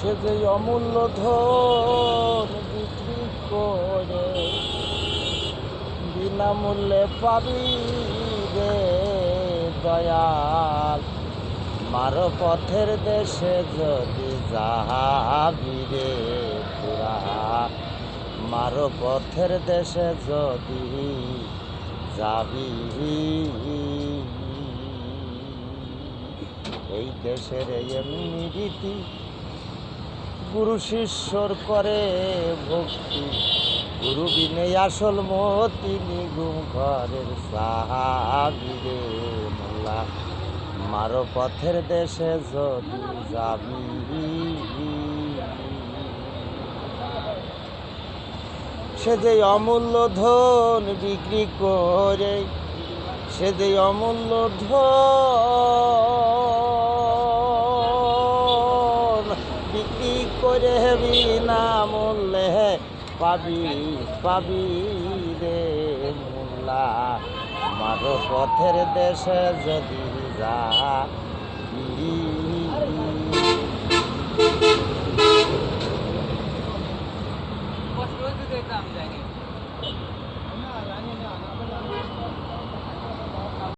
সে যে অমূল্য ধন বিক্রি করে বিনামূল্যে পাবি রে দয়াল, মারো পথের দেশে যদি যাবি রে তোরা, মারো পথের দেশে যদি যাবি। এই দেশের এমনি রীতি, গুরু শিষ্যর করে ভক্তি, গুরু বিনে আসল মতি, নিগুম ঘরের সাহাবি রে মোল্লা, মারো পথের দেশে যদি যাবি। সে যে অমূল্য ধন বিক্রি করে, সে যে অমূল্য ধন বিক্রি করে বিনামূল্যে পাবি পাবি রে মোল্লা, মারো পথের দেশে যদি যাবি। বস রোজ দিতে দাম জানি না জানি না